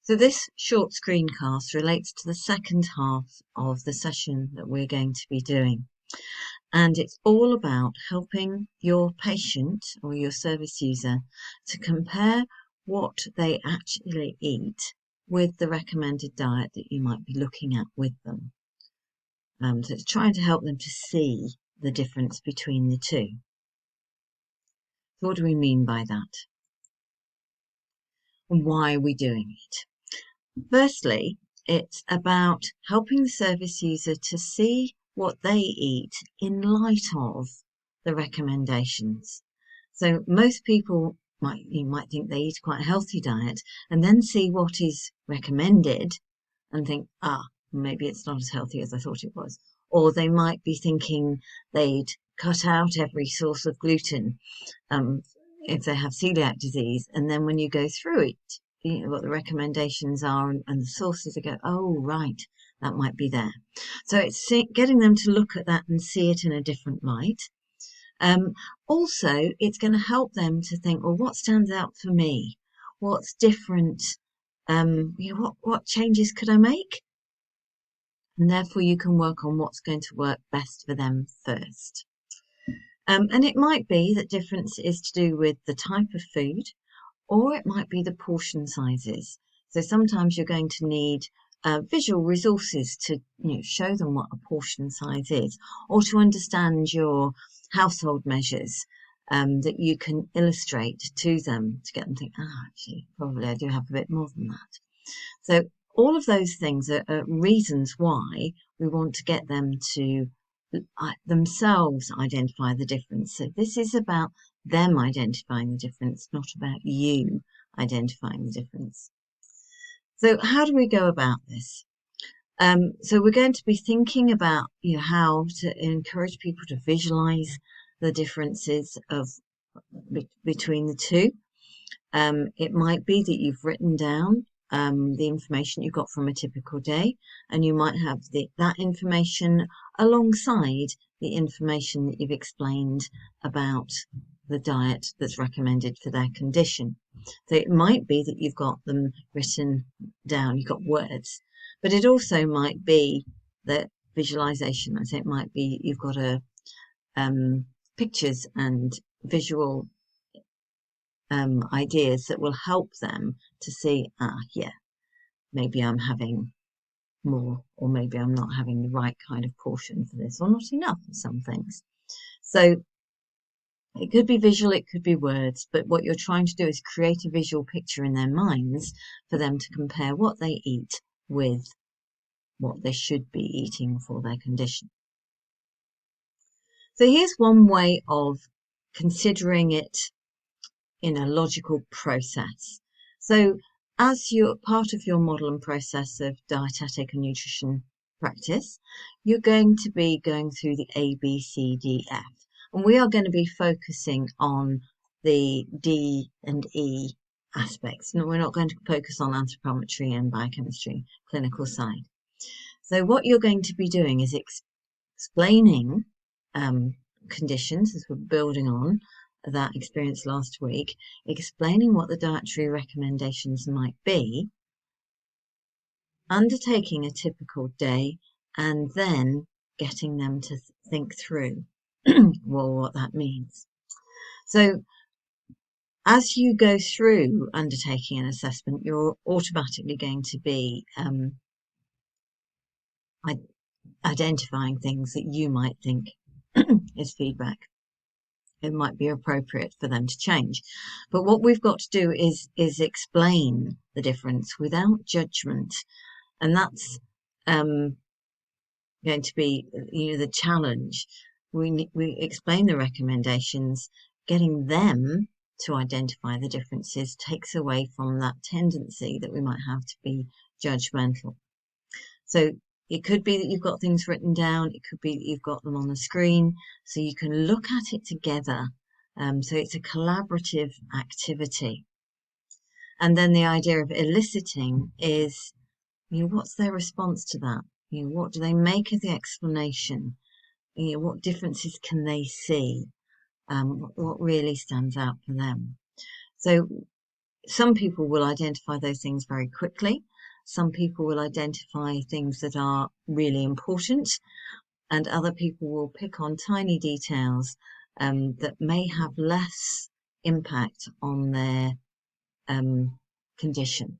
So this short screencast relates to the second half of the session that we're going to be doing. And it's all about helping your patient or your service user to compare what they actually eat with the recommended diet that you might be looking at with them. So it's trying to help them to see the difference between the two. So what do we mean by that? And why are we doing it? Firstly, it's about helping the service user to see what they eat in light of the recommendations. So most people you might think they eat quite a healthy diet and then see what is recommended and think, maybe it's not as healthy as I thought it was. Or they might be thinking they'd cut out every source of gluten if they have celiac disease, and then when you go through it, you know what the recommendations are and the sources, they go, oh right, that might be there. So it's getting them to look at that and see it in a different light. Also, it's going to help them to think, well, what stands out for me? What's different? What changes could I make? And therefore you can work on what's going to work best for them first. And it might be that difference is to do with the type of food, or it might be the portion sizes. So sometimes you're going to need visual resources to show them what a portion size is, or to understand your household measures that you can illustrate to them to get them to think, actually, probably I do have a bit more than that. So all of those things are reasons why we want to get them to themselves identify the difference. So this is about them identifying the difference, not about you identifying the difference. So how do we go about this? So we're going to be thinking about how to encourage people to visualize the differences between the two. It might be that you've written down the information you got from a typical day, and you might have that information alongside the information that you've explained about the diet that's recommended for their condition. So it might be that you've got them written down, you've got words, but it also might be that visualization. I say it might be you've got pictures and visual ideas that will help them to see, maybe I'm having more, or maybe I'm not having the right kind of portion for this, or not enough for some things. So it could be visual, it could be words, but what you're trying to do is create a visual picture in their minds for them to compare what they eat with what they should be eating for their condition. So here's one way of considering it in a logical process. So as you're part of your model and process of dietetic and nutrition practice, you're going to be going through the A, B, C, D, F. And we are going to be focusing on the D and E aspects. No, we're not going to focus on anthropometry and biochemistry, clinical side. So what you're going to be doing is explaining conditions, as we're building on that experience last week, explaining what the dietary recommendations might be, undertaking a typical day, and then getting them to think through well, what that means. So as you go through undertaking an assessment, you're automatically going to be identifying things that you might think is feedback. It might be appropriate for them to change. But what we've got to do is explain the difference without judgment. And that's going to be the challenge. We explain the recommendations. Getting them to identify the differences takes away from that tendency that we might have to be judgmental. So it could be that you've got things written down. It could be that you've got them on the screen, so you can look at it together. So it's a collaborative activity. And then the idea of eliciting is, what's their response to that? What do they make of the explanation? What differences can they see? What really stands out for them? So some people will identify those things very quickly. Some people will identify things that are really important, and other people will pick on tiny details that may have less impact on their condition.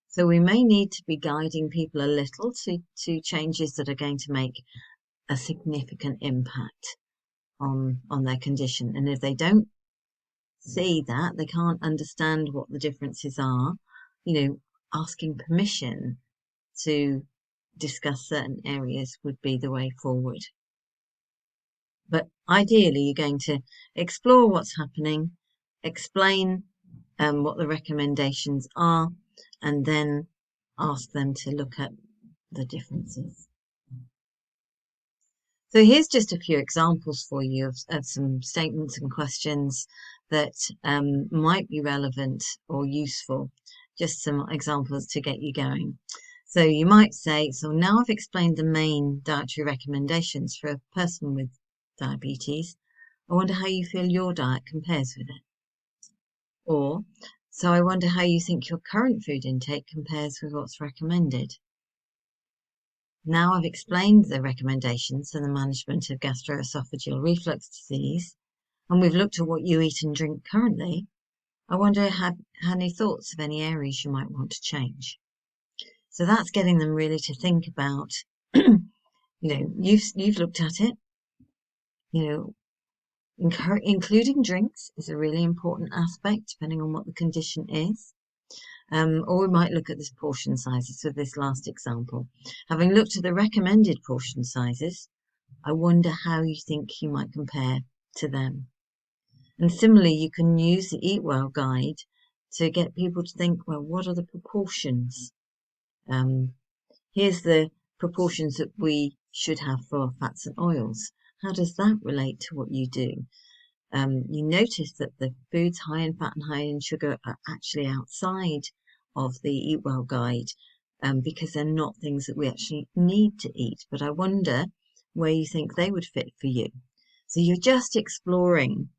So we may need to be guiding people a little to changes that are going to make a significant impact on their condition. And if they don't see that, they can't understand what the differences are, asking permission to discuss certain areas would be the way forward. But ideally, you're going to explore what's happening, explain what the recommendations are, and then ask them to look at the differences. So here's just a few examples for you of some statements and questions that might be relevant or useful. Just some examples to get you going. So you might say, so now I've explained the main dietary recommendations for a person with diabetes. I wonder how you feel your diet compares with it. Or, so I wonder how you think your current food intake compares with what's recommended. Now I've explained the recommendations for the management of gastroesophageal reflux disease, and we've looked at what you eat and drink currently. I wonder had any thoughts of any areas you might want to change. So that's getting them really to think about, you've looked at it, including drinks is a really important aspect depending on what the condition is. Or we might look at the portion sizes for this last example. Having looked at the recommended portion sizes, I wonder how you think you might compare to them. And similarly, you can use the Eat Well guide to get people to think, well, what are the proportions? Here's the proportions that we should have for fats and oils. How does that relate to what you do? You notice that the foods high in fat and high in sugar are actually outside of the Eat Well guide because they're not things that we actually need to eat. But I wonder where you think they would fit for you. So you're just exploring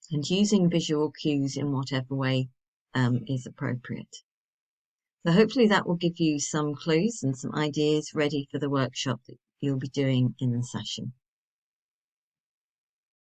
and using visual cues in whatever way is appropriate. So hopefully that will give you some clues and some ideas ready for the workshop that you'll be doing in the session.